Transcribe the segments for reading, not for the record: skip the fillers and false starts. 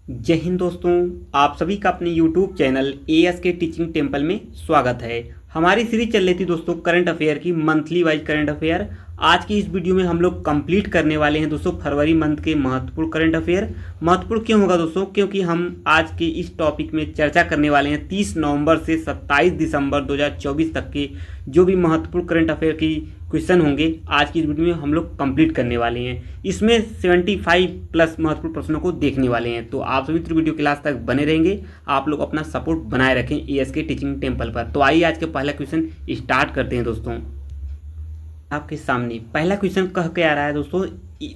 जय हिंद दोस्तों। आप सभी का अपने YouTube channel ASK teaching temple में स्वागत है। हमारी सीरीज चल रही थी दोस्तों करंट अफेयर की, मंथली वाइज करंट अफेयर। आज की इस वीडियो में हम लोग कंप्लीट करने वाले हैं दोस्तों फरवरी मंथ के महत्वपूर्ण करंट अफेयर। महत्वपूर्ण क्यों होगा दोस्तों? क्योंकि हम आज के इस टॉपिक में चर्चा करने वाले हैं 30 नवंबर से 27 दिसंबर 2024 तक के जो भी महत्वपूर्ण करंट अफेयर की क्वेश्चन होंगे, आज की इस वीडियो में हम लोग कंप्लीट करने वाले हैं। इसमें 75 प्लस महत्वपूर्ण प्रश्नों को देखने वाले हैं, तो आप सभी वीडियो के लास्ट तक बने रहेंगे। आप लोग अपना सपोर्ट बनाए रखें ASK टीचिंग टेम्पल पर। तो आइए आज के पहला क्वेश्चन स्टार्ट करते हैं दोस्तों। आपके सामने पहला क्वेश्चन कह के आ रहा है दोस्तों,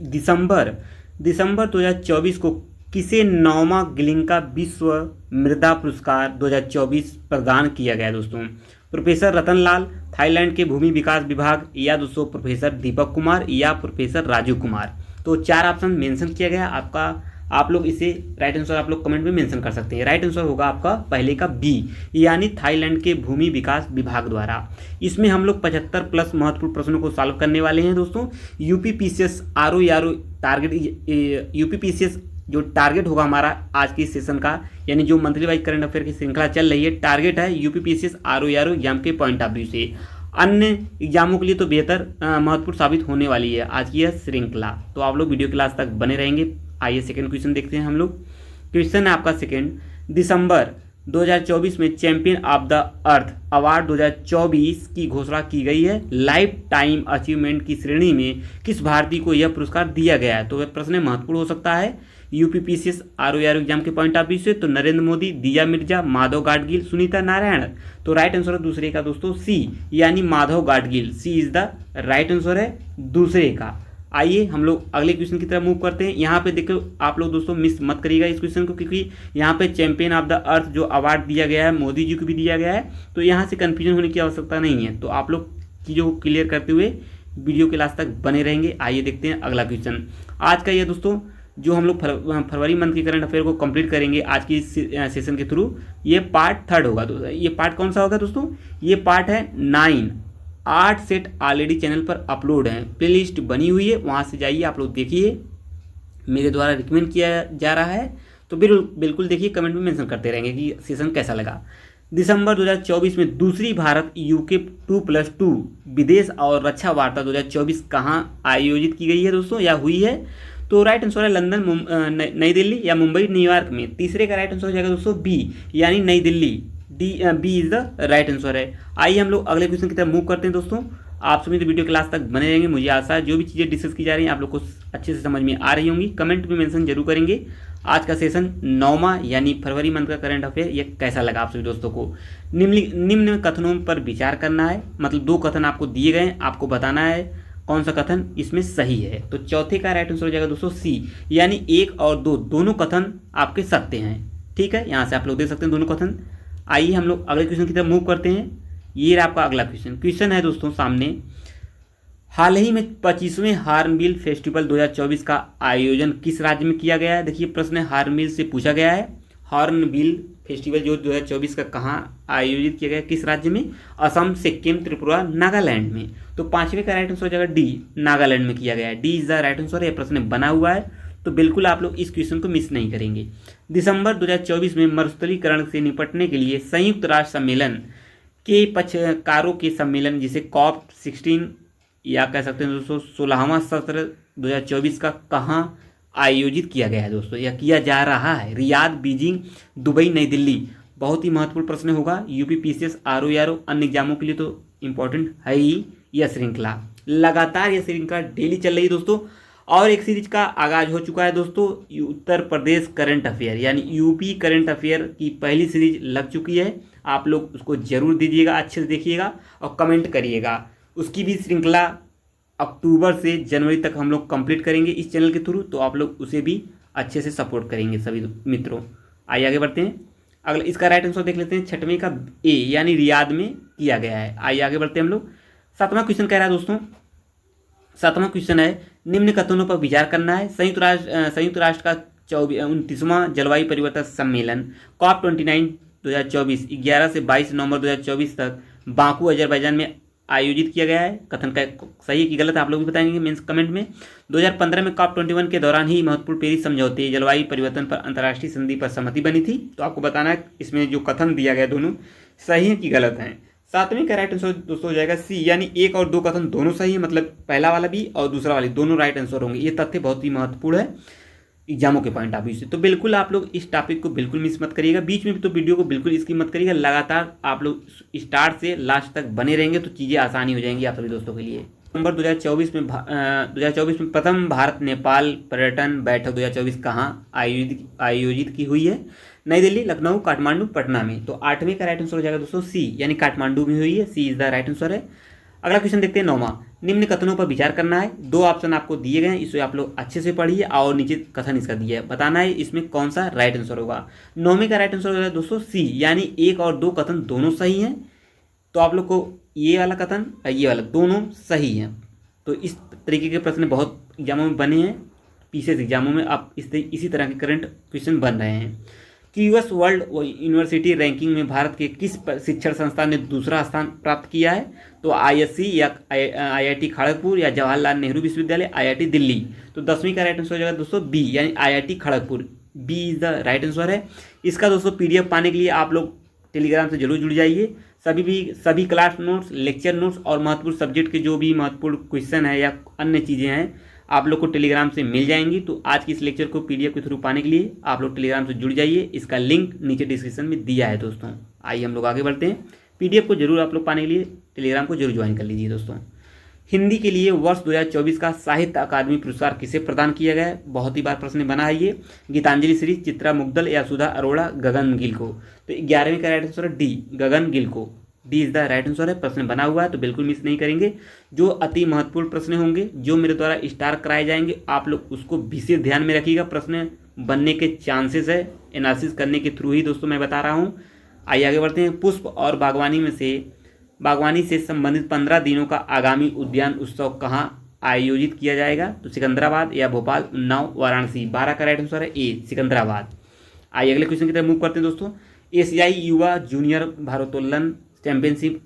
दिसंबर 2024 को किसे 9वां गिलिंका विश्व मृदा पुरस्कार 2024 प्रदान किया गया दोस्तों? प्रोफेसर रतन लाल, थाईलैंड के भूमि विकास विभाग, या दोस्तों प्रोफेसर दीपक कुमार, या प्रोफेसर राजू कुमार। तो 4 ऑप्शन मेंशन किया गया आपका। आप लोग इसे राइट आंसर आप लोग कमेंट में मेंशन कर सकते हैं। राइट आंसर होगा आपका पहले का बी, यानी थाईलैंड के भूमि विकास विभाग द्वारा। इसमें हम लोग 75 प्लस महत्वपूर्ण प्रश्नों को सॉल्व करने वाले हैं दोस्तों। यूपीपीसीएस आरओ टारगेट, यूपीपीसीएस जो टारगेट होगा हमारा आज की सेशन का, यानी जो मंथली वाइज करंट अफेयर की श्रृंखला चल रही है, टारगेट है यूपीपीसीएस आरओ एग्जाम के पॉइंट ऑफ व्यू से। अन्य एग्जामों के लिए तो बेहतर महत्वपूर्ण साबित होने वाली है आज की यह श्रृंखला। तो आप लोग वीडियो के लास्ट तक बने रहेंगे। आइए सेकंड क्वेश्चन देखते हैं हम लोग। क्वेश्चन है आपका सेकंड, दिसंबर 2024 में champion of the earth award 2024 की घोषणा की गई है। लाइफ टाइम अचीवमेंट की श्रेणी में किस भारतीय को यह पुरस्कार दिया गया है? तो वह प्रश्न महत्वपूर्ण हो सकता है यूपीपीसीएस आरओ एग्जाम के पॉइंट ऑफ व्यू से। तो नरेंद्र मोदी, दिया मिर्जा, माधव गाडगिल, सुनीता नारायण। तो राइट आंसर है दूसरे का दोस्तों सी, यानी माधव गाडगिल। सी इज द राइट आंसर है दूसरे का। आइए हम लोग अगले क्वेश्चन की तरफ मूव करते हैं। यहाँ पे देखो आप लोग दोस्तों मिस मत करिएगा इस क्वेश्चन को, क्योंकि यहाँ पे चैंपियन ऑफ द अर्थ जो अवार्ड दिया गया है मोदी जी को भी दिया गया है, तो यहाँ से कन्फ्यूजन होने की आवश्यकता नहीं है। तो आप लोग चीज़ों को क्लियर करते हुए वीडियो के लास्ट तक बने रहेंगे। आइए देखते हैं अगला क्वेश्चन। आज का ये दोस्तों जो हम लोग फरवरी मंथ की करंट अफेयर को कंप्लीट करेंगे आज की सेशन के थ्रू, ये पार्ट 3 होगा। तो ये पार्ट कौन सा होगा दोस्तों? ये पार्ट है 9। 8 सेट ऑलरेडी चैनल पर अपलोड हैं, प्लेलिस्ट बनी हुई है, वहाँ से जाइए आप लोग देखिए। मेरे द्वारा रिकमेंड किया जा रहा है, तो बिल्कुल देखिए, कमेंट में मेंशन करते रहेंगे कि सेशन कैसा लगा। दिसंबर 2024 में दूसरी भारत यूके 2+2 विदेश और रक्षा वार्ता 2024 कहाँ आयोजित की गई है दोस्तों, या हुई है? तो राइट आंसर है लंदन, नई दिल्ली या मुंबई, न्यूयॉर्क में। तीसरे का राइट आंसर हो जाएगा दोस्तों बी, यानी नई Delhi. B is the right answer है। आइए हम लोग अगले क्वेश्चन की तरफ मूव करते हैं दोस्तों। आप सभी तो वीडियो के लास्ट तक बने रहेंगे। मुझे आशा है जो भी चीज़ें डिस्कस की जा रही हैं आप लोग को अच्छे से समझ में आ रही होंगी। कमेंट में मेंशन जरूर करेंगे आज का सेशन 9वां यानी फरवरी मंथ का करंट अफेयर ये कैसा लगा आप सभी दोस्तों को। निम्न कथनों पर विचार करना है, मतलब 2 कथन आपको दिए गए, आपको बताना है कौन सा कथन इसमें सही है। तो चौथे का राइट आंसर हो जाएगा दोस्तों सी, यानी 1 और 2 दोनों कथन आपके सत्य हैं। ठीक है, यहाँ से आप लोग देख सकते हैं दोनों कथन। आइए हम लोग अगले क्वेश्चन की तरफ मूव करते हैं। ये रहा आपका अगला क्वेश्चन है दोस्तों सामने। हाल ही में 25वें हार्नबिल फेस्टिवल 2024 का आयोजन किस राज्य में किया गया है? देखिए प्रश्न हार्नबिल से पूछा गया है। हार्नबिल फेस्टिवल जो 2024 का कहाँ आयोजित किया गया, किस राज्य में? असम, सिक्किम, त्रिपुरा, नागालैंड में। तो 5वें का राइट आंसर हो जाएगा डी, नागालैंड में किया गया है। D is the right answer. यह प्रश्न बना हुआ है, तो बिल्कुल आप लोग इस क्वेश्चन को मिस नहीं करेंगे। दिसंबर 2024 में मरुस्थलीकरण से निपटने के लिए संयुक्त राष्ट्र सम्मेलन के पक्षकारों के सम्मेलन, जिसे COP16 या कह सकते हैं दोस्तों 16वां सत्र 2024 का कहाँ आयोजित किया गया है दोस्तों, या किया जा रहा है? रियाद, बीजिंग, दुबई, नई दिल्ली। बहुत ही महत्वपूर्ण प्रश्न होगा यूपीपीसीएस आरओ अन्य एग्जामों के लिए तो इंपॉर्टेंट है ही यह श्रृंखला। लगातार यह श्रृंखला डेली चल रही है दोस्तों, और एक सीरीज का आगाज हो चुका है दोस्तों, उत्तर प्रदेश करंट अफेयर यानी यूपी करंट अफेयर की पहली सीरीज लग चुकी है। आप लोग उसको जरूर दीजिएगा, अच्छे से देखिएगा और कमेंट करिएगा। उसकी भी श्रृंखला अक्टूबर से जनवरी तक हम लोग कंप्लीट करेंगे इस चैनल के थ्रू, तो आप लोग उसे भी अच्छे से सपोर्ट करेंगे सभी मित्रों। आइए आगे बढ़ते हैं। अगला इसका राइट आंसर देख लेते हैं। 6वें का ए, यानी रियाद में किया गया है। आइए आगे बढ़ते हैं हम लोग। 7वां क्वेश्चन कह रहा है दोस्तों, 7वां क्वेश्चन है निम्न कथनों पर विचार करना है। संयुक्त राष्ट्र का 29वां जलवायु परिवर्तन सम्मेलन COP29 2024 11 से 22 नवंबर 2024 तक बाकू अजरबैजान में आयोजित किया गया है? कथन का सही है कि गलत आप लोग भी बताएंगे मेंस कमेंट में। 2015 में COP21 के दौरान ही महत्वपूर्ण पेरिस समझौते जलवायु परिवर्तन पर अंतर्राष्ट्रीय संधि पर सहमति बनी थी। तो आपको बताना है इसमें जो कथन दिया गया दोनों सही है कि गलत हैं। सातवें का राइट आंसर दोस्तों हो जाएगा सी, यानी 1 और 2 कथन दोनों सही है, मतलब पहला वाला भी और दूसरा वाली दोनों राइट आंसर होंगे। ये तथ्य बहुत ही महत्वपूर्ण है एग्जामों के पॉइंट ऑफ व्यू से। तो बिल्कुल आप लोग इस टॉपिक को बिल्कुल मिस मत करिएगा, बीच में भी तो वीडियो को बिल्कुल इसकी मत करिएगा, लगातार आप लोग स्टार्ट से लास्ट तक बने रहेंगे तो चीज़ें आसानी हो जाएंगी आप सभी दोस्तों के लिए। नवंबर 2024 में प्रथम भारत नेपाल पर्यटन बैठक 2024 कहाँ आयोजित की हुई है? नई दिल्ली, लखनऊ, काठमांडू, पटना में। तो 8वें का राइट आंसर हो जाएगा दोस्तों सी, यानी काठमांडू में हुई है। सी इज द राइट आंसर है। अगला क्वेश्चन देखते हैं 9वां। निम्न कथनों पर विचार करना है। 2 ऑप्शन आपको दिए गए हैं, इसे आप लोग अच्छे से पढ़िए और नीचे कथन इसका दिया है, बताना है इसमें कौन सा राइट आंसर होगा। 9वें का राइट आंसर हो जाएगा दोस्तों सी, यानी 1 और 2 कथन दोनों सही हैं। तो आप लोग को ये वाला कथन ये वाला दोनों सही हैं। तो इस तरीके के प्रश्न बहुत एग्जामों में बने हैं, पीसीएस एग्जामों में आप इसी तरह के करंट क्वेश्चन बन रहे हैं। क्यूएस वर्ल्ड यूनिवर्सिटी रैंकिंग में भारत के किस शिक्षण संस्थान ने दूसरा स्थान प्राप्त किया है? तो आईएससी या आईआईटी खड़गपुर या जवाहरलाल नेहरू विश्वविद्यालय, आईआईटी दिल्ली। तो 10वीं का राइट आंसर हो जाएगा दोस्तों बी, यानी IIT Kharagpur. B is the right answer है। इसका दोस्तों पीडीएफ पाने के लिए आप लोग टेलीग्राम से जरूर जुड़ जाइए। सभी क्लास नोट्स, लेक्चर नोट्स और महत्वपूर्ण सब्जेक्ट के जो भी महत्वपूर्ण क्वेश्चन है या अन्य चीज़ें हैं आप लोग को टेलीग्राम से मिल जाएंगी। तो आज की इस लेक्चर को पीडीएफ के थ्रू पाने के लिए आप लोग टेलीग्राम से जुड़ जाइए, इसका लिंक नीचे डिस्क्रिप्शन में दिया है दोस्तों। आइए हम लोग आगे बढ़ते हैं। पीडीएफ को जरूर आप लोग पाने के लिए टेलीग्राम को जरूर ज्वाइन कर लीजिए दोस्तों। हिंदी के लिए वर्ष 2024 का साहित्य अकादमी पुरस्कार किसे प्रदान किया गया है? बहुत ही बार प्रश्न बना है ये। गीतांजलि श्री, चित्रा मुग्दल या सुधा अरोड़ा, गगन गिल को। तो 11वें का राइट आंसर है डी, गगन गिल को। D is the right answer है। प्रश्न बना हुआ है तो बिल्कुल मिस नहीं करेंगे। जो अति महत्वपूर्ण प्रश्न होंगे, जो मेरे द्वारा स्टार कराए जाएंगे, आप लोग उसको विशेष ध्यान में रखिएगा। प्रश्न बनने के चांसेस है, एनालिसिस करने के थ्रू ही दोस्तों मैं बता रहा हूँ। आइए आगे बढ़ते हैं। पुष्प और बागवानी से संबंधित 15 दिनों का आगामी उद्यान उत्सव कहाँ आयोजित किया जाएगा? तो सिकंदराबाद या भोपाल, उन्नाव, वाराणसी। 12 का राइट आंसर है ए, सिकंदराबाद। आइए अगले क्वेश्चन की तरफ मूव करते हैं दोस्तों। एशियाई युवा जूनियर भारोत्तोलन चैंपियनशिप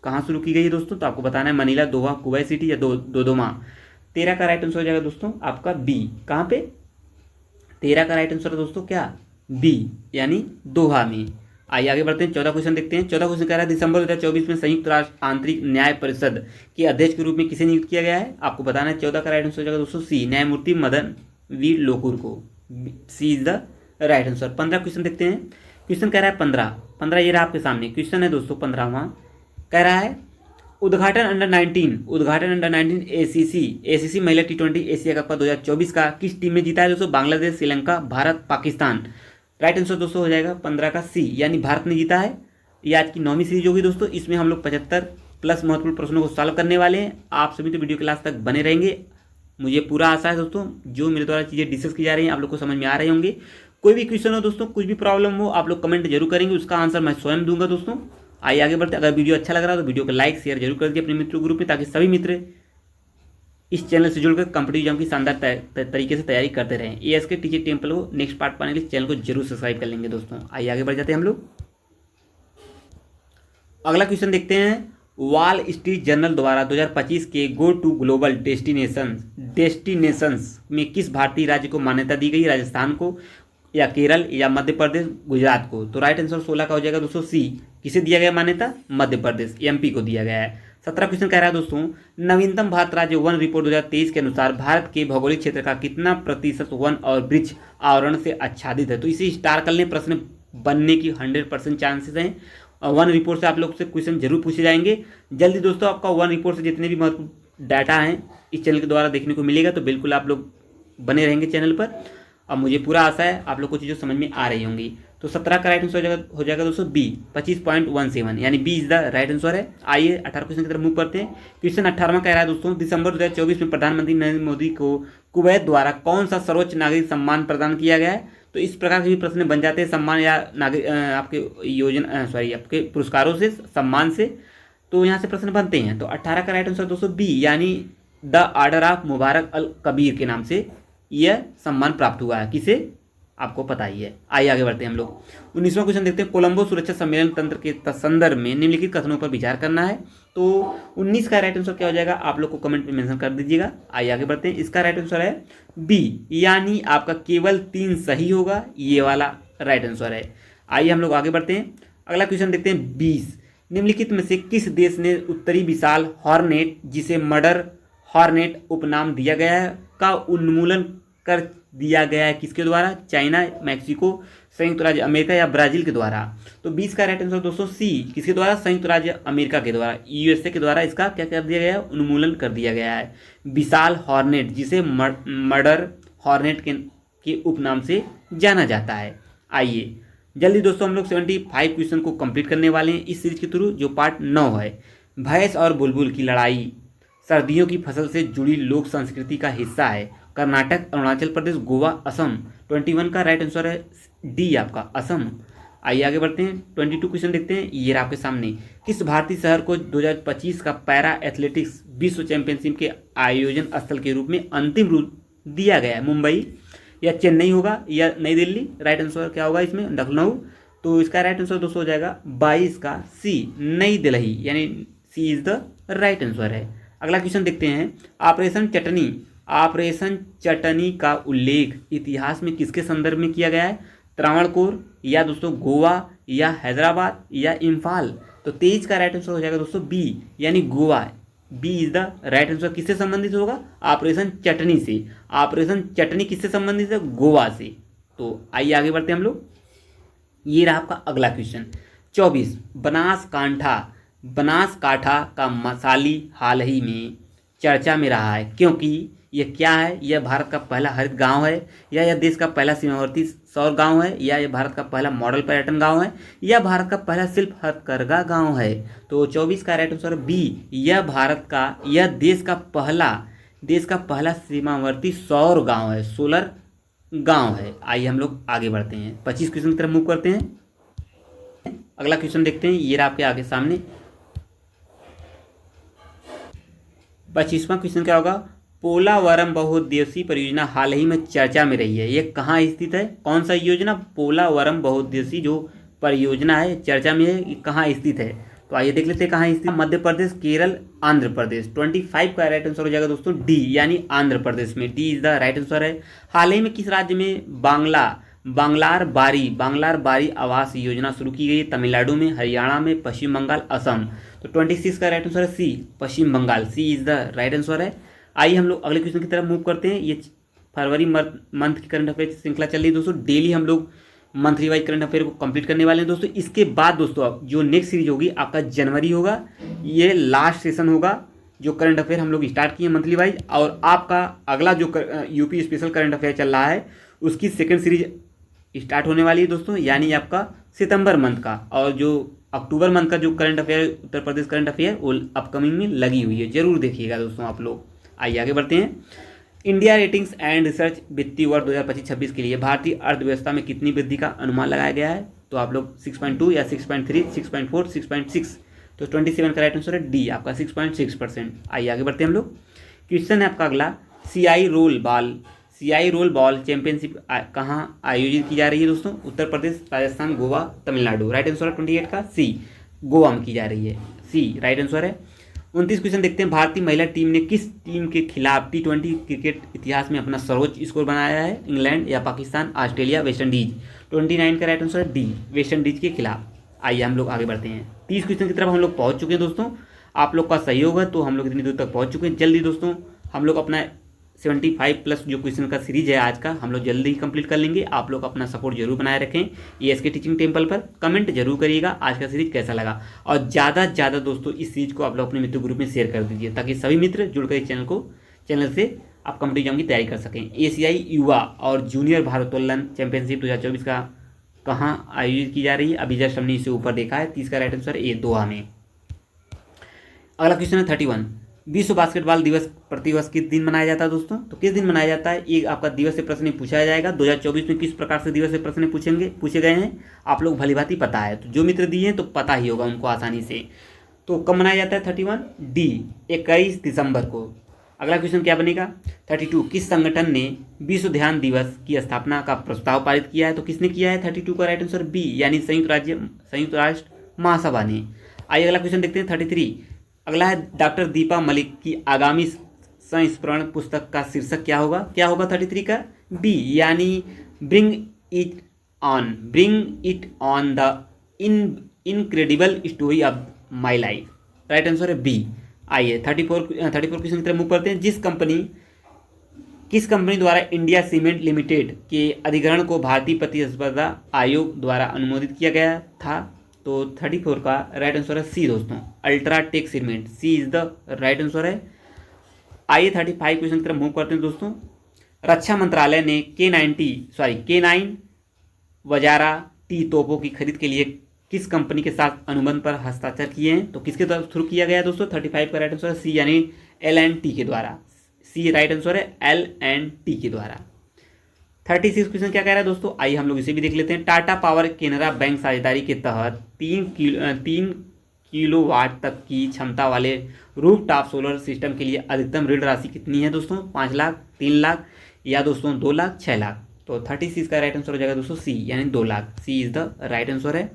कहाँ शुरू की गई है दोस्तों? तो आपको बताना है मनीला, दोहा, कुवैत सिटी या दोदोमा। 13 का राइट आंसर हो जाएगा दोस्तों आपका बी। कहाँ पे? 13 का राइट आंसर है दोस्तों क्या? बी, यानी दोहा में। आइए आगे बढ़ते हैं। 14 क्वेश्चन देखते हैं। 14 क्वेश्चन कह रहा है दिसंबर 2024 में संयुक्त राष्ट्र आंतरिक न्याय परिषद के अध्यक्ष के रूप में किसे नियुक्त किया गया है? आपको बताना है। 14 का राइट आंसर हो जाएगा दोस्तों सी, न्यायमूर्ति मदन वी लोकुर को। C is the right answer. 15 question देखते हैं। क्वेश्चन कह रहा है 15 ये रहा आपके सामने क्वेश्चन है दोस्तों। 15वां कह रहा है उद्घाटन अंडर 19 एसीसी महिला T20 एशिया कप 2024 का किस टीम ने जीता है दोस्तों? बांग्लादेश, श्रीलंका, भारत, पाकिस्तान। राइट आंसर दोस्तों हो जाएगा 15 का सी, यानी भारत ने जीता है। ये आज की 9वीं सीरीज होगी दोस्तों। इसमें हम लोग 75 प्लस महत्वपूर्ण प्रश्नों को सॉल्व करने वाले हैं। आप सभी तो वीडियो क्लास तक बने रहेंगे। मुझे पूरा आशा है दोस्तों जो मेरे द्वारा चीज़ें डिस्कस की जा रही हैं आप लोग को समझ में आ रहे होंगे। कोई भी क्वेश्चन हो दोस्तों, कुछ भी प्रॉब्लम हो, आप लोग कमेंट जरूर करेंगे, उसका आंसर मैं स्वयं दूंगा दोस्तों। आइए आगे बढ़ते। अगर वीडियो अच्छा लग रहा है तो वीडियो को लाइक शेयर जरूर कर दीजिए अपने मित्रों ग्रुप में, ताकि सभी मित्र इस चैनल से जुड़कर कॉम्पिटिटिव एग्जाम की शानदार तरीके से तैयारी करते रहें। एएसके टीचर टेम्पल को नेक्स्ट पार्ट पाने के लिए चैनल को जरूर सब्सक्राइब कर लेंगे दोस्तों। आइए आगे बढ़ जाते हैं हम लोग। अगला क्वेश्चन देखते हैं। वॉल स्ट्रीट जर्नल द्वारा 2025 के गो टू ग्लोबल डेस्टिनेशंस में किस भारतीय राज्य को मान्यता दी गई? राजस्थान को या केरल या मध्य प्रदेश, गुजरात को। तो राइट आंसर 16 का हो जाएगा दोस्तों सी। किसे दिया गया मान्यता? मध्य प्रदेश, एमपी को दिया गया है। 17 क्वेश्चन कह रहा है दोस्तों नवीनतम भारत राज्य वन रिपोर्ट 2023 के अनुसार भारत के भौगोलिक क्षेत्र का कितना प्रतिशत वन और वृक्ष आवरण से आच्छादित है? तो इसे स्टार कर लें, प्रश्न बनने की 100% चांसेस हैं। वन रिपोर्ट से आप लोग से क्वेश्चन जरूर पूछे जाएंगे जल्दी दोस्तों। आपका वन रिपोर्ट से जितने भी महत्वपूर्ण डाटा हैं इस चैनल के द्वारा देखने को मिलेगा, तो बिल्कुल आप लोग बने रहेंगे चैनल पर। अब मुझे पूरा आशा है आप लोग को चीज़ें समझ में आ रही होंगी। तो 17 का राइट आंसर हो जाएगा दोस्तों बी, 25.17, यानी B is the right answer है। आइए 18 क्वेश्चन की तरफ मूव करते हैं। क्वेश्चन 18वां कह रहा है दोस्तों दिसंबर 2024 में प्रधानमंत्री नरेंद्र मोदी को कुवैत द्वारा कौन सा सर्वोच्च नागरिक सम्मान प्रदान किया गया है? तो इस प्रकार के भी प्रश्न बन जाते हैं सम्मान या नागरिक आपके आपके पुरस्कारों से, सम्मान से। तो यहाँ से प्रश्न बनते हैं। तो 18 का राइट आंसर दोस्तों बी, यानी द ऑर्डर ऑफ मुबारक अल कबीर के नाम से यह सम्मान प्राप्त हुआ है। किसे? आपको पता ही है। आइए आगे बढ़ते हैं हम लोग। 19वां क्वेश्चन देखते हैं, कोलंबो सुरक्षा सम्मेलन तंत्र के संदर्भ में निम्नलिखित कथनों पर विचार करना है। तो 19 का राइट आंसर क्या हो जाएगा, आप लोग को कमेंट में मेंशन कर दीजिएगा। आइए आगे बढ़ते हैं। इसका राइट आंसर है बी, यानी आपका केवल 3 सही होगा, ये वाला राइट आंसर है। आइए हम लोग आगे बढ़ते हैं। अगला क्वेश्चन देखते हैं 20, निम्नलिखित में से किस देश ने उत्तरी विशाल हॉर्नेट, जिसे मर्डर हॉर्नेट उपनाम दिया गया है, का उन्मूलन कर दिया गया है? किसके द्वारा? चाइना, मैक्सिको, संयुक्त राज्य अमेरिका या ब्राजील के द्वारा? तो 20 का राइट आंसर दोस्तों सी, किसके द्वारा? संयुक्त राज्य अमेरिका के द्वारा, यूएसए के द्वारा इसका क्या कर दिया गया है? उन्मूलन कर दिया गया है। विशाल हॉर्नेट, जिसे मर्डर हॉर्नेट के उपनाम से जाना जाता है। आइए जल्दी दोस्तों हम लोग 75 क्वेश्चन को कंप्लीट करने वाले हैं इस सीरीज के थ्रू, जो पार्ट 9 है। भैंस और बुलबुल की लड़ाई सर्दियों की फसल से जुड़ी लोक संस्कृति का हिस्सा है। कर्नाटक, अरुणाचल प्रदेश, गोवा, असम। 21 का राइट आंसर है डी आपका, असम। आइए आगे बढ़ते हैं। 22 क्वेश्चन देखते हैं, ये आपके सामने। किस भारतीय शहर को 2025 का पैरा एथलेटिक्स विश्व चैंपियनशिप के आयोजन स्थल के रूप में अंतिम रूप दिया गया है? मुंबई या चेन्नई होगा या नई दिल्ली? राइट आंसर क्या होगा इसमें? लखनऊ। तो इसका राइट आंसर दोस्तों हो जाएगा 22 का सी, नई दिल्ली, यानी सी इज द राइट आंसर है। अगला क्वेश्चन देखते हैं, ऑपरेशन चटनी का उल्लेख इतिहास में किसके संदर्भ में किया गया है? त्रावणकोर या दोस्तों गोवा या हैदराबाद या इम्फाल? तो 23 का राइट आंसर हो जाएगा दोस्तों बी, यानी Goa. B is the right answer. किससे संबंधित होगा? ऑपरेशन चटनी से। ऑपरेशन चटनी किससे संबंधित है? गोवा से। तो आइए आगे बढ़ते हैं हम लोग। ये रहा आपका अगला क्वेश्चन 24, बनासकांठा का मसाली हाल ही में चर्चा में रहा है, क्योंकि यह क्या है? यह भारत का पहला हरित गांव है, या यह देश का पहला सीमावर्ती सौर गांव है, या यह भारत का पहला मॉडल पर्यटन गांव है, या भारत का पहला शिल्प हथकरघा गांव है? तो 24 का राइट आंसर बी, यह देश का पहला सीमावर्ती सौर गांव है, सोलर गांव है। आइए हम लोग आगे बढ़ते हैं, 25 क्वेश्चन की तरफ मूव करते हैं। अगला क्वेश्चन देखते हैं, ये आपके आगे सामने 25वां क्वेश्चन क्या होगा? पोलावरम बहुउद्देशीय परियोजना हाल ही में चर्चा में रही है, ये कहाँ स्थित है? कौन सा योजना? पोलावरम बहुउद्देशीय जो परियोजना है चर्चा में है, ये कहाँ स्थित है? तो आइए देख लेते हैं कहाँ स्थित। मध्य प्रदेश, केरल, आंध्र प्रदेश। 25 का राइट आंसर हो जाएगा दोस्तों डी, यानी आंध्र प्रदेश में। D is the right answer है। हाल ही में किस राज्य में बांग्लार बारी आवास योजना शुरू की गई? तमिलनाडु में, हरियाणा में, पश्चिम बंगाल, असम। तो 26 का राइट आंसर है सी, पश्चिम बंगाल। सी इज द राइट आंसर है। आइए हम लोग अगले क्वेश्चन की तरफ मूव करते हैं। ये फरवरी मंथ की करंट अफेयर श्रृंखला चल रही है दोस्तों। डेली हम लोग मंथली वाइज करंट अफेयर को कंप्लीट करने वाले हैं दोस्तों। इसके बाद दोस्तों अब जो नेक्स्ट सीरीज होगी आपका जनवरी होगा, ये लास्ट सेशन होगा जो करंट अफेयर हम लोग स्टार्ट किए मंथली वाइज। और आपका अगला जो यूपी स्पेशल करंट अफेयर चल रहा है उसकी सेकेंड सीरीज स्टार्ट होने वाली है दोस्तों, यानी आपका सितंबर मंथ का। और जो अक्टूबर मंथ का जो current affair, Uttar Pradesh current affair, वो अपकमिंग में लगी हुई है, जरूर देखिएगा दोस्तों आप लोग। आइए आगे बढ़ते हैं। इंडिया रेटिंग्स एंड रिसर्च वित्तीय वर्ष 2025-26 के लिए भारतीय अर्थव्यवस्था में कितनी वृद्धि का अनुमान लगाया गया है? तो आप लोग 6.2 या 6.3, 6.4, 6.6। तो 27 का राइट आंसर है डी, आपका 6.6%। आइए आगे बढ़ते हैं हम लोग। क्वेश्चन है आपका अगला, सीआई रोल बॉल चैंपियनशिप कहाँ आयोजित की जा रही है दोस्तों? उत्तर प्रदेश, राजस्थान, गोवा, तमिलनाडु। राइट आंसर है 28 का सी, गोवा में की जा रही है। सी राइट आंसर है। 29 क्वेश्चन देखते हैं, भारतीय महिला टीम ने किस टीम के खिलाफ T20 क्रिकेट इतिहास में अपना सर्वोच्च स्कोर बनाया है? इंग्लैंड या पाकिस्तान, ऑस्ट्रेलिया, वेस्ट इंडीज। 29 का राइट आंसर है डी, वेस्ट इंडीज के खिलाफ। आइए हम लोग आगे बढ़ते हैं। 30 क्वेश्चन की तरफ हम लोग पहुंच चुके हैं दोस्तों। आप लोग का सहयोग है तो हम लोग इतनी दूर तक पहुंच चुके हैं। जल्दी दोस्तों हम लोग अपना 75 प्लस जो क्वेश्चन का सीरीज है आज का, हम लोग जल्दी ही कंप्लीट कर लेंगे। आप लोग अपना सपोर्ट जरूर बनाए रखें ESK टीचिंग टेम्पल पर। कमेंट जरूर करिएगा आज का सीरीज कैसा लगा, और ज़्यादा से ज़्यादा दोस्तों इस सीरीज को आप लोग अपने मित्र ग्रुप में शेयर कर दीजिए, ताकि सभी मित्र जुड़कर इस चैनल से आप कॉम्पिटिटिव एग्जाम की तैयारी कर सकें। ACI युवा और जूनियर भारोत्तोलन चैंपियनशिप 2024 का कहाँ आयोजित की जा रही है? अभी जस्ट हमने इसे ऊपर देखा है। 30 का राइट आंसर ए, दोहा में। अगला क्वेश्चन है 31, विश्व बास्केटबॉल दिवस प्रतिवर्ष किस दिन मनाया जाता है दोस्तों? तो किस दिन मनाया जाता है? ये आपका दिवस से प्रश्न पूछा जाएगा। 2024 में किस प्रकार से दिवस से प्रश्न पूछे गए हैं आप लोग भली भांति पता है, तो जो मित्र दिए हैं तो पता ही होगा उनको आसानी से। तो कब मनाया जाता है 31? डी, 21 दिसंबर को। अगला क्वेश्चन क्या बनेगा 32, किस संगठन ने विश्व ध्यान दिवस की स्थापना का प्रस्ताव पारित किया है? तो किसने किया है? 32 का राइट आंसर बी, यानी संयुक्त राष्ट्र महासभा ने। आइए अगला क्वेश्चन देखते हैं 33। अगला है डॉक्टर दीपा मलिक की आगामी संस्मरण पुस्तक का शीर्षक क्या होगा? 33 का बी, यानी bring it on the incredible story of my life. Right answer है बी। आइए 34 क्वेश्चन की तरफ मूव करते हैं। किस कंपनी द्वारा इंडिया सीमेंट लिमिटेड के अधिग्रहण को भारतीय प्रतिस्पर्धा आयोग द्वारा अनुमोदित किया गया था? तो 34 का राइट आंसर है सी दोस्तों, UltraTech cement. C is the right answer है। आइए 35 क्वेश्चन की तरफ मूव करते हैं दोस्तों। रक्षा मंत्रालय ने K9 वजारा टी तोपों की खरीद के लिए किस कंपनी के साथ अनुबंध पर हस्ताक्षर किए हैं? तो किसके थ्रू किया गया है दोस्तों? 35 का राइट आंसर है सी, यानी L&T के द्वारा। सी राइट आंसर है, L&T के द्वारा। 36 क्वेश्चन क्या कह रहा है दोस्तों, आइए हम लोग इसे भी देख लेते हैं। टाटा पावर केनरा बैंक साझेदारी के तहत 3 किलोवाट तक की क्षमता वाले रूफटॉप सोलर सिस्टम के लिए अधिकतम ऋण राशि कितनी है दोस्तों? 5 लाख, 3 लाख या दोस्तों 2 लाख, 6 लाख? तो 36 का राइट आंसर हो जाएगा दोस्तों सी, यानी 2 लाख। सी इज द राइट आंसर है।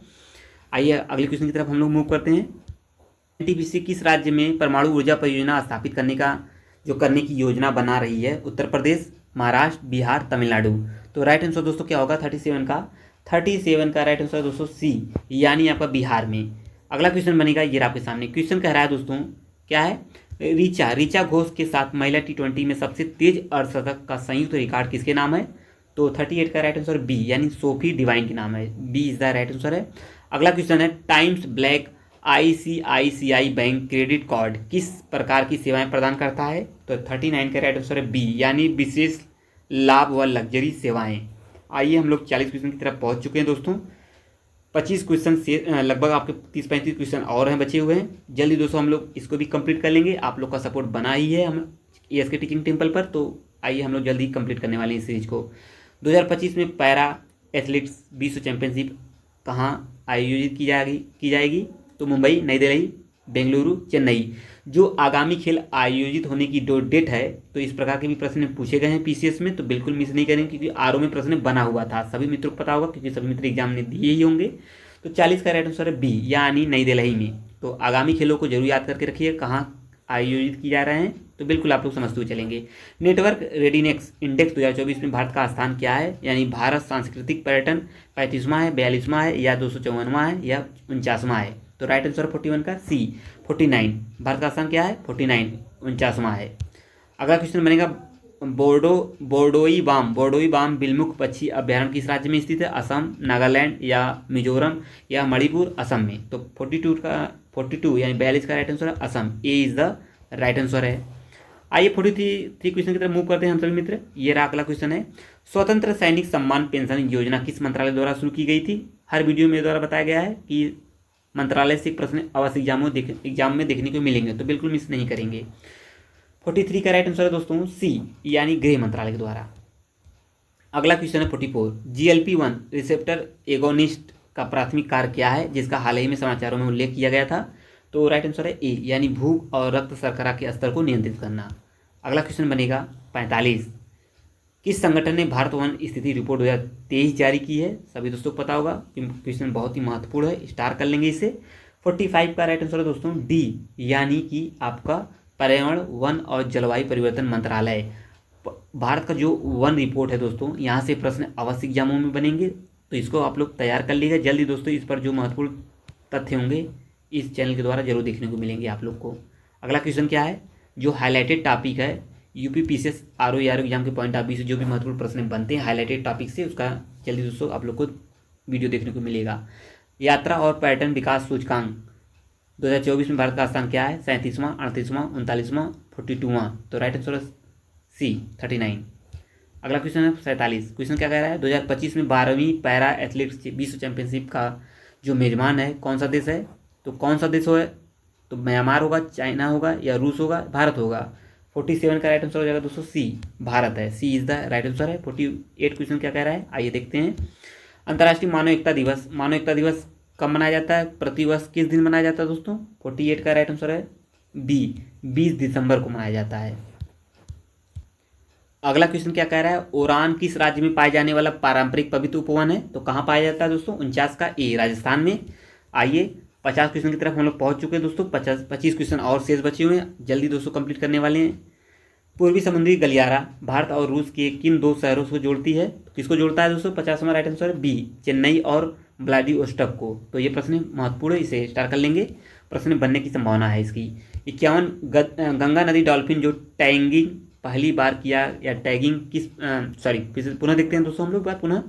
आइए अगले क्वेश्चन की तरफ हम लोग मूव करते हैं। एनटीपीसी किस राज्य में परमाणु ऊर्जा परियोजना स्थापित करने की योजना बना रही है? उत्तर प्रदेश, महाराष्ट्र, बिहार, तमिलनाडु? तो राइट आंसर दोस्तों क्या होगा 37 का राइट आंसर दोस्तों सी, यानी आपका बिहार में। अगला क्वेश्चन बनेगा ये आपके सामने। क्वेश्चन कह रहा है दोस्तों क्या है, ऋचा घोष के साथ महिला T20 में सबसे तेज अर्धशतक का संयुक्त रिकॉर्ड किसके नाम है? तो 38 का राइट आंसर बी, यानी सोफी डिवाइन के नाम है। B is the right answer है। अगला क्वेश्चन है, Times Black ICICI bank credit card किस प्रकार की सेवाएं प्रदान करता है? तो 39 का राइट आंसर है बी, यानी विशेष लाभ व लग्जरी सेवाएं। आइए हम लोग 40 क्वेश्चन की तरफ पहुंच चुके हैं दोस्तों। 25 क्वेश्चन से लगभग आपके 30-35 क्वेश्चन और हैं बचे हुए हैं। जल्दी दोस्तों हम लोग इसको भी कंप्लीट कर लेंगे। आप लोग का सपोर्ट बना ही है हम ESK टीचिंग टेम्पल पर, तो आइए हम लोग जल्दी कंप्लीट करने वाले हैं इस सीरीज को। 2025 में पैरा एथलेटिक्स विश्व चैंपियनशिप कहाँ आयोजित की जाएगी? तो मुंबई, नई दिल्ली, बेंगलुरु, चेन्नई। जो आगामी खेल आयोजित होने की जो डेट है, तो इस प्रकार के भी प्रश्न पूछे गए हैं PCS में, तो बिल्कुल मिस नहीं करेंगे क्योंकि RO में प्रश्न बना हुआ था। सभी मित्रों को पता होगा क्योंकि सभी मित्र एग्जाम ने दिए ही होंगे। तो 40 का राइट आंसर है बी, यानी नई दिल्ली में। तो आगामी खेलों को जरूर याद करके रखिए कहाँ आयोजित किए जा रहे हैं, तो बिल्कुल आप लोग समझते हुए चलेंगे। नेटवर्क रेडीनेस इंडेक्स 2024 में भारत का स्थान क्या है? यानी भारत सांस्कृतिक पर्यटन 35वां है, 42वां है या 254वां है या 49वां है? तो राइट आंसर 41 का सी, 49। भारत का स्थान क्या है? 49, 49वां है। अगला क्वेश्चन बनेगा, बोर्डोई बाम बिलमुख पक्षी अभ्यारण्य किस राज्य में स्थित है? असम, नागालैंड या मिजोरम या मणिपुर? असम में। तो 42 यानी 42 का राइट आंसर है असम। ए इज द राइट आंसर है। आइए 43 क्वेश्चन की तरफ मूव करते हैं हम सभी मित्र। ये रहा अगला क्वेश्चन है, स्वतंत्र सैनिक सम्मान पेंशन योजना किस मंत्रालय द्वारा शुरू की गई थी? हर वीडियो में द्वारा बताया गया है कि मंत्रालय से प्रश्न अवश्य एग्जाम में देखने को मिलेंगे, तो बिल्कुल मिस नहीं करेंगे। 43 का राइट आंसर है दोस्तों सी, यानी गृह मंत्रालय के द्वारा। अगला क्वेश्चन है 44, GLP-1 रिसेप्टर एगोनिस्ट का प्राथमिक कार्य क्या है, जिसका हाल ही में समाचारों में उल्लेख किया गया था? तो राइट आंसर है ए, यानी भूख और रक्त शर्करा के स्तर को नियंत्रित करना। अगला क्वेश्चन बनेगा 45, किस संगठन ने भारत वन स्थिति रिपोर्ट 2023 जारी की है? सभी दोस्तों को पता होगा, क्वेश्चन बहुत ही महत्वपूर्ण है, स्टार कर लेंगे इसे। 45 का राइट आंसर है दोस्तों डी, यानी कि आपका पर्यावरण, वन और जलवायु परिवर्तन मंत्रालय। भारत का जो वन रिपोर्ट है दोस्तों, यहाँ से प्रश्न अवश्य एग्जामों में बनेंगे, तो इसको आप लोग तैयार कर लीजिएगा जल्दी दोस्तों। इस पर जो महत्वपूर्ण तथ्य होंगे इस चैनल के द्वारा जरूर देखने को मिलेंगे आप लोग को। अगला क्वेश्चन क्या है, जो हाईलाइटेड टॉपिक है UP PCS RO एग्जाम के पॉइंट ऑफ व्यू से जो भी महत्वपूर्ण प्रश्न बनते हैं हाईलाइटेड टॉपिक से, उसका जल्दी दोस्तों आप लोग को वीडियो देखने को मिलेगा। यात्रा और पर्यटन विकास सूचकांक 2024 में भारत का स्थान क्या है? 37वां, 38वां, 39वां, 42वां? तो राइट आंसर सी, 39। अगला क्वेश्चन है 47। क्वेश्चन क्या कह रहा है, 2025 में 12वीं पैरा एथलेटिक्स विश्व चैंपियनशिप का जो मेजबान है कौन सा देश है? तो कौन सा देश है? तो म्यांमार होगा, चाइना होगा या रूस होगा, भारत होगा? 47 का राइट आंसर हो जाएगा दोस्तों सी, भारत है। सी इज द राइट आंसर है। 48 क्वेश्चन क्या कह रहा है, आइए देखते हैं। अंतर्राष्ट्रीय मानव एकता दिवस कब मनाया जाता है? प्रतिवर्ष किस दिन मनाया जाता है दोस्तों? 48 का राइट आंसर है बी, 20 दिसंबर को मनाया जाता है। अगला क्वेश्चन क्या कह रहा है, ओरान किस राज्य में पाए जाने वाला पारंपरिक पवित्र उपवन है? तो कहाँ पाया जाता है दोस्तों? 49 का ए, राजस्थान में। आइए 50 क्वेश्चन की तरफ हम लोग पहुंच चुके हैं दोस्तों। 25 क्वेश्चन और शेष बचे हुए हैं, जल्दी दोस्तों कंप्लीट करने वाले हैं। पूर्वी समुद्री गलियारा भारत और रूस के किन दो शहरों को जोड़ती है? किसको जोड़ता है दोस्तों? 50वां राइट आंसर है बी, चेन्नई और व्लादिवोस्टॉक को। तो ये प्रश्न महत्वपूर्ण है, इसे स्टार कर लेंगे, प्रश्न बनने की संभावना है इसकी। 51 गंगा नदी डॉल्फिन जो टैगिंग पहली बार किया या टैगिंग किस पुनः देखते हैं दोस्तों हम लोग बात पुनः।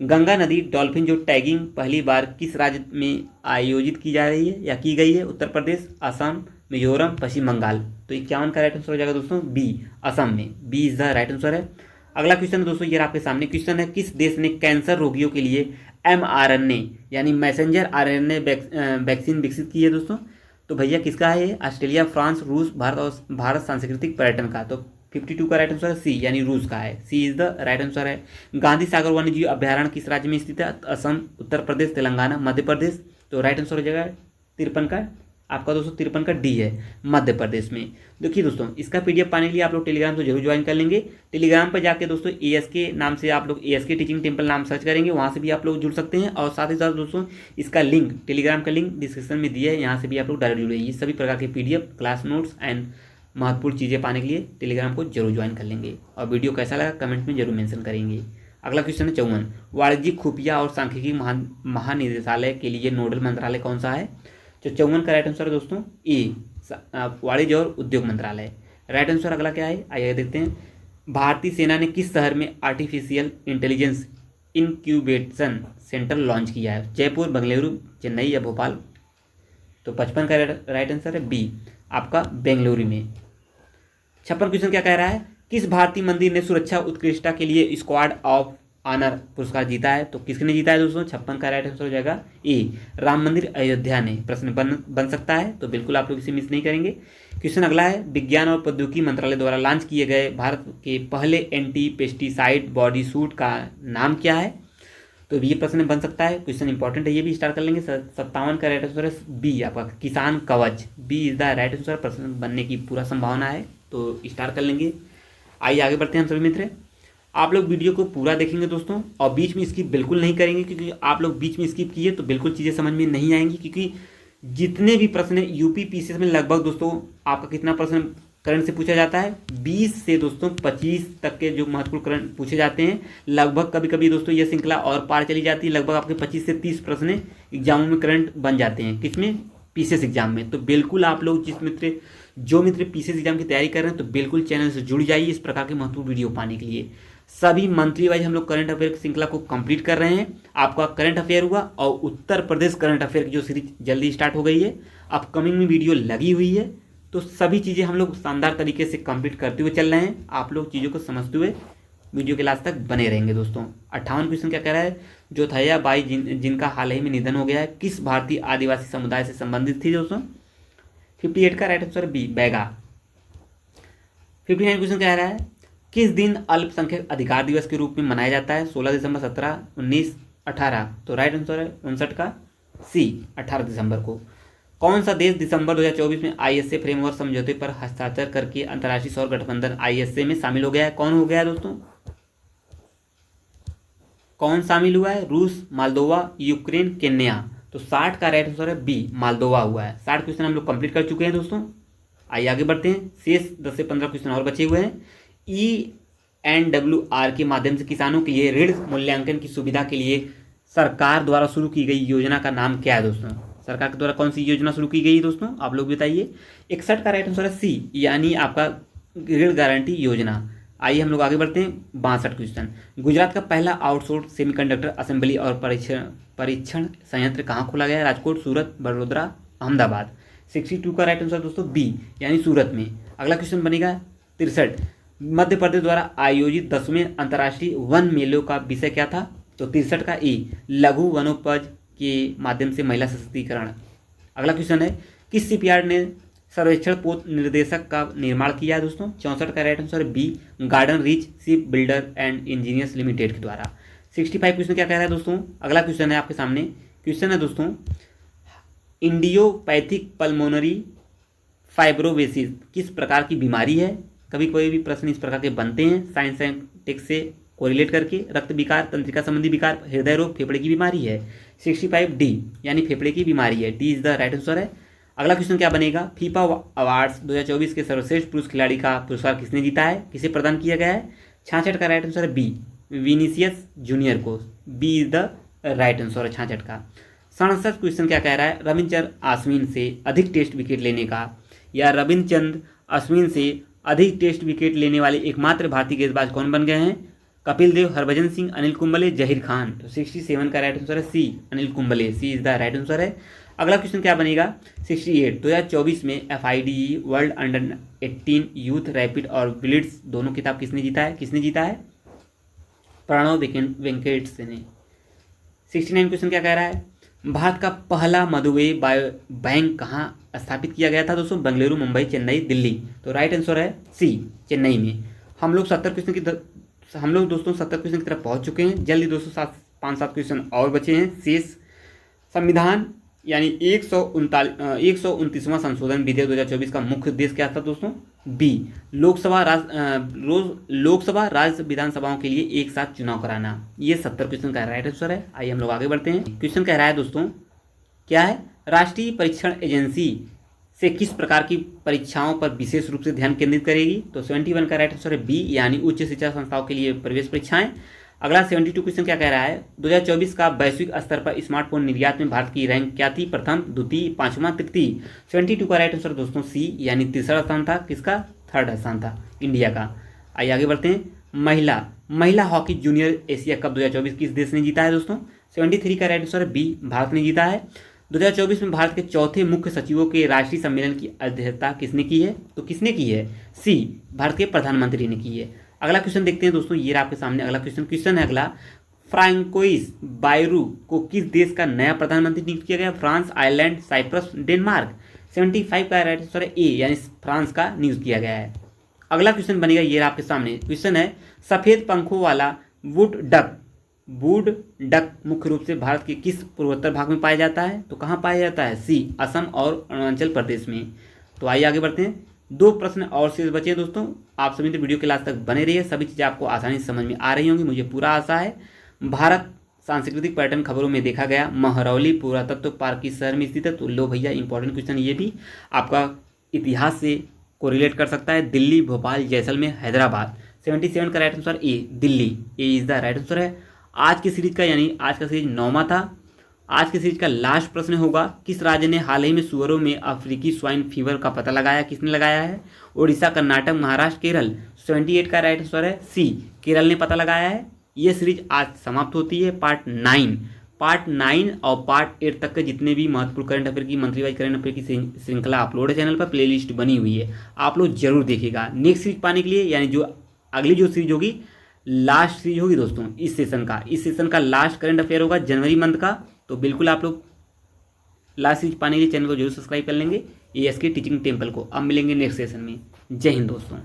गंगा नदी डॉल्फिन जो टैगिंग पहली बार किस राज्य में आयोजित की जा रही है या की गई है? उत्तर प्रदेश, असम, मिजोरम, पश्चिम बंगाल। तो 51 का राइट आंसर हो जाएगा दोस्तों बी, असम में। B is the right answer है। अगला क्वेश्चन दोस्तों ये आपके सामने क्वेश्चन है, किस देश ने कैंसर रोगियों के लिए mRNA यानी मैसेंजर RNA वैक्सीन विकसित की है दोस्तों? तो भैया किसका है ये? ऑस्ट्रेलिया, फ्रांस, रूस, भारत और भारत सांस्कृतिक पर्यटन का। तो 52 का राइट आंसर है सी, यानी रूस का है। सी इज द राइट आंसर है। गांधी सागर वन्यजीव अभ्यारण्य किस राज्य में स्थित है? असम, उत्तर प्रदेश, तेलंगाना, मध्य प्रदेश। तो राइट आंसर हो जाएगा 53 का, आपका दोस्तों 53 का डी है, मध्य प्रदेश में। देखिए दोस्तों, इसका पीडीएफ पाने के लिए आप लोग टेलीग्राम को जरूर ज्वाइन कर लेंगे। टेलीग्राम पर जाके दोस्तों ASK नाम से आप लोग ASK टीचिंग टेम्पल नाम सर्च करेंगे, वहाँ से भी आप लोग जुड़ सकते हैं। और साथ ही साथ दोस्तों इसका लिंक, टेलीग्राम का लिंक डिस्क्रिप्शन में दिया है, यहाँ से भी आप लोग डायरेक्ट जुड़े। ये सभी प्रकार के पीडीएफ, क्लास नोट्स एंड महत्वपूर्ण चीज़ें पाने के लिए टेलीग्राम को जरूर ज्वाइन कर लेंगे। और वीडियो कैसा लगा कमेंट में जरूर मेंशन करेंगे। अगला क्वेश्चन है 54, वाणिज्यिक खुफिया और सांख्यिकी महानिदेशालय के लिए नोडल मंत्रालय कौन सा है? तो 54 का राइट आंसर है दोस्तों ए, वाणिज्य और उद्योग मंत्रालय। राइट आंसर अगला क्या है, आइए देखते हैं। भारतीय सेना ने किस शहर में artificial intelligence incubation centre launch किया है? जयपुर, बेंगलुरु, चेन्नई या भोपाल? तो 55 का राइट आंसर है बी, आपका बेंगलुरु में। 56 क्वेश्चन क्या कह रहा है, किस भारतीय मंदिर ने सुरक्षा उत्कृष्टता के लिए स्क्वाड ऑफ ऑनर पुरस्कार जीता है? तो किसने जीता है दोस्तों? 56 का राइट आंसर हो जाएगा ए, राम मंदिर अयोध्या ने। प्रश्न बन सकता है, तो बिल्कुल आप लोग इसे मिस नहीं करेंगे। क्वेश्चन अगला है, विज्ञान और प्रौद्योगिकी मंत्रालय द्वारा लॉन्च किए गए भारत के पहले एंटी पेस्टिसाइड बॉडी सूट का नाम क्या है? तो ये प्रश्न बन सकता है, क्वेश्चन इंपॉर्टेंट है, ये भी स्टार्ट कर लेंगे। 57 का राइट आंसर है बी, आपका Kisan Kavach. B is the right answer, प्रश्न बनने की पूरा संभावना है, तो स्टार्ट कर लेंगे। आइए आगे बढ़ते हैं हम सभी मित्र। आप लोग वीडियो को पूरा देखेंगे दोस्तों, और बीच में स्किप बिल्कुल नहीं करेंगे, क्योंकि आप लोग बीच में स्किप किए तो बिल्कुल चीज़ें समझ में नहीं आएंगी। क्योंकि जितने भी प्रश्न यूपी पीसीएस में लगभग दोस्तों आपका कितना प्रश्न करंट से पूछा जाता है? 20 से दोस्तों 25 तक के जो महत्वपूर्ण करंट पूछे जाते हैं। लगभग कभी कभी दोस्तों ये श्रृंखला और पार चली जाती है, लगभग आपके 25 से 30 प्रश्न एग्जामों में करंट बन जाते हैं। किसमें? पीसीएस एग्जाम में। तो बिल्कुल आप लोग जो मित्र पीसीएस एग्जाम की तैयारी कर रहे हैं, तो बिल्कुल चैनल से जुड़ जाइए इस प्रकार के महत्वपूर्ण वीडियो पाने के लिए। सभी मंथली वाइज हम लोग करंट अफेयर की श्रृंखला को कंप्लीट कर रहे हैं। आपका करंट अफेयर हुआ, और उत्तर प्रदेश करंट अफेयर की जो सीरीज जल्दी स्टार्ट हो गई है, अपकमिंग में वीडियो लगी हुई है। तो सभी चीज़ें हम लोग शानदार तरीके से कंप्लीट करते हुए चल रहे हैं। आप लोग चीज़ों को समझते हुए वीडियो के लास्ट तक बने रहेंगे दोस्तों। 58 क्वेश्चन क्या कह रहा है, जोथैया बाई जिनका हाल ही में निधन हो गया है, किस भारतीय आदिवासी समुदाय से संबंधित थी दोस्तों? 58 का right answer B, Baiga. 59 question कह रहा है, किस दिन अल्पसंख्यक अधिकार दिवस के रूप में मनाया जाता है? 16 दिसंबर, 17, 19, 18? तो राइट आंसर है 59 का सी, 18 दिसंबर को। कौन सा देश दिसंबर 2024 में ISA फ्रेमवर्क समझौते पर हस्ताक्षर करके अंतर्राष्ट्रीय सौर गठबंधन ISA में शामिल हो गया है? कौन हो गया है दोस्तों? कौन शामिल हुआ है? रूस, मोल्दोवा, यूक्रेन, केन्या? तो 60 का राइट आंसर है बी, मोल्दोवा हुआ है। 60 क्वेश्चन हम लोग कंप्लीट कर चुके हैं दोस्तों। आइए आगे बढ़ते हैं, शेष 10 से 15 क्वेश्चन और बचे हुए हैं। ENWR के माध्यम से किसानों के लिए ऋण मूल्यांकन की सुविधा के लिए सरकार द्वारा शुरू की गई योजना का नाम क्या है दोस्तों? सरकार के द्वारा कौन सी योजना शुरू की गई दोस्तों, आप लोग बताइए। 61 का राइट आंसर है सी, यानी आपका ऋण गारंटी योजना। आइए हम लोग आगे बढ़ते हैं। 62 क्वेश्चन, गुजरात का पहला आउटसोर्स सेमीकंडक्टर असेंबली और परीक्षण संयंत्र कहाँ खोला गया है? राजकोट, सूरत, बड़ोदरा, अहमदाबाद? 62 का राइट आंसर दोस्तों बी, यानी सूरत में। अगला क्वेश्चन बनेगा 63, मध्य प्रदेश द्वारा आयोजित 10वें अंतर्राष्ट्रीय वन मेलों का विषय क्या था? तो 63 का ए, लघु वनोपज के माध्यम से महिला सशक्तिकरण। अगला क्वेश्चन है, किस शिपयार्ड ने सर्वेक्षण पोत निर्देशक का निर्माण किया है दोस्तों? 64 का right answer B, Garden Reach ship builder and engineers limited के द्वारा। 65 क्वेश्चन क्या कह रहा है दोस्तों? अगला क्वेश्चन है आपके सामने, क्वेश्चन है दोस्तों, इंडियोपैथिक पल्मोनरी फाइब्रोसिस किस प्रकार की बीमारी है? कभी कोई भी प्रश्न इस प्रकार के बनते हैं साइंस एंड टेक से कोरिलेट करके। रक्त विकार, तंत्रिका संबंधी विकार, हृदय रोग, फेफड़े की बीमारी है। 65 डी यानी फेफड़े की बीमारी है, D is the right answer है। अगला क्वेश्चन क्या बनेगा, फीफा अवार्ड्स 2024 के सर्वश्रेष्ठ पुरुष खिलाड़ी का पुरस्कार किसने जीता है, किसे प्रदान किया गया है। 66 का राइट आंसर है बी, विनीसियस जूनियर को, B is the right answer है 66 का। 67 क्वेश्चन क्या कह रहा है, रविचंद्रन अश्विन से अधिक टेस्ट विकेट लेने का, या रविचंद्रन अश्विन से अधिक टेस्ट विकेट लेने वाले एकमात्र भारतीय गेंदबाज कौन बन गए हैं, कपिल देव, हरभजन सिंह, अनिल कुंबले, जहीर खान। तो 67 का राइट आंसर है सी, अनिल कुंबले, सी इज द राइट आंसर है। अगला क्वेश्चन क्या बनेगा, 68 2024 में FIDE world under 18 youth rapid और ब्लिट्स दोनों खिताब किसने जीता है, प्रणव वेंकटेश ने। 69 क्वेश्चन क्या कह रहा है, भारत का पहला मधुमेह बायो बैंक कहाँ स्थापित किया गया था दोस्तों, बेंगलुरु, मुंबई, चेन्नई, दिल्ली। तो राइट आंसर है सी, चेन्नई में। हम लोग दोस्तों 70 क्वेश्चन की तरफ पहुंच चुके हैं। जल्दी दोस्तों 5-7 क्वेश्चन और बचे हैं शेष। संविधान यानी 129वां संशोधन विधेयक 2024 का मुख्य उद्देश्य क्या था दोस्तों, बी, लोकसभा राज्य विधानसभाओं के लिए एक साथ चुनाव कराना। ये 70 क्वेश्चन का राइट आंसर है। आइए हम लोग आगे बढ़ते हैं। क्वेश्चन कह रहा है दोस्तों क्या है, राष्ट्रीय परीक्षण एजेंसी से किस प्रकार की परीक्षाओं पर विशेष रूप से ध्यान केंद्रित करेगी। तो 71 का राइट आंसर है बी, यानी उच्च शिक्षा संस्थाओं के लिए प्रवेश परीक्षाएं। अगला 72 क्वेश्चन क्या कह रहा है, 2024 का वैश्विक स्तर पर स्मार्टफोन निर्यात में भारत की रैंक क्या थी, प्रथम, द्वितीय, पांचवा, तृतीय। 72 का राइट आंसर दोस्तों सी, यानी तीसरा स्थान था, किसका, थर्ड स्थान था इंडिया का। आइए आगे बढ़ते हैं। महिला हॉकी जूनियर एशिया कप 2024 किस देश ने जीता है दोस्तों। 73 का राइट आंसर है बी, भारत ने जीता है। 2024 में भारत के चौथे मुख्य सचिवों के राष्ट्रीय सम्मेलन की अध्यक्षता किसने की है, तो किसने की है, सी, भारत के प्रधानमंत्री ने की है। अगला क्वेश्चन देखते हैं दोस्तों, ये आपके सामने अगला क्वेश्चन है अगला, फ्रांकोइस बायरू को किस देश का नया प्रधानमंत्री नियुक्त किया गया, फ्रांस, आयरलैंड, साइप्रस, डेनमार्क। 75 का राइट आंसर है ए, यानी फ्रांस का नियुक्त किया गया है। अगला क्वेश्चन बनेगा, ये आपके सामने क्वेश्चन है, सफेद पंखों वाला वुड डक मुख्य रूप से भारत के किस पूर्वोत्तर भाग में पाया जाता है, तो कहाँ पाया जाता है, सी, असम और अरुणाचल प्रदेश में। तो आइए आगे बढ़ते हैं। 2 प्रश्न और शेष बचे हैं दोस्तों। आप सभी तो वीडियो के लास्ट तक बने रहिए, सभी चीज़ें आपको आसानी से समझ में आ रही होंगी, मुझे पूरा आशा है। भारत सांस्कृतिक पर्यटन खबरों में देखा गया, महरौली पुरातत्व पार्क किस शहर में स्थित है, तो लो भैया इंपॉर्टेंट क्वेश्चन, ये भी आपका इतिहास से कोरिलेट कर सकता है, दिल्ली, भोपाल, जैसलमेर, हैदराबाद। 77 का right answer A, Delhi, A is the right answer है। आज की सीरीज का यानी आज का सीरीज 9वां था। आज की सीरीज का लास्ट प्रश्न होगा, किस राज्य ने हाल ही में सुअरों में अफ्रीकी स्वाइन फीवर का पता लगाया, किसने लगाया है, उड़ीसा, कर्नाटक, महाराष्ट्र, केरल। 78 का राइट आंसर है सी, केरल ने पता लगाया है। ये सीरीज आज समाप्त होती है। पार्ट 9 और पार्ट 8 तक के जितने भी महत्वपूर्ण करंट अफेयर की, मंथली वाइज करंट अफेयर की श्रृंखला अपलोड है चैनल पर, प्लेलिस्ट बनी हुई है, आप लोग जरूर देखिएगा। नेक्स्ट सीरीज पाने के लिए, यानी जो अगली जो सीरीज होगी, लास्ट सीरीज होगी दोस्तों इस सेशन का लास्ट करंट अफेयर होगा जनवरी मंथ का। तो बिल्कुल आप लोग लास्ट सीरीज पाने के लिए चैनल को जरूर सब्सक्राइब कर लेंगे, ASK टीचिंग टेम्पल को। अब मिलेंगे नेक्स्ट सेशन में। जय हिंद दोस्तों।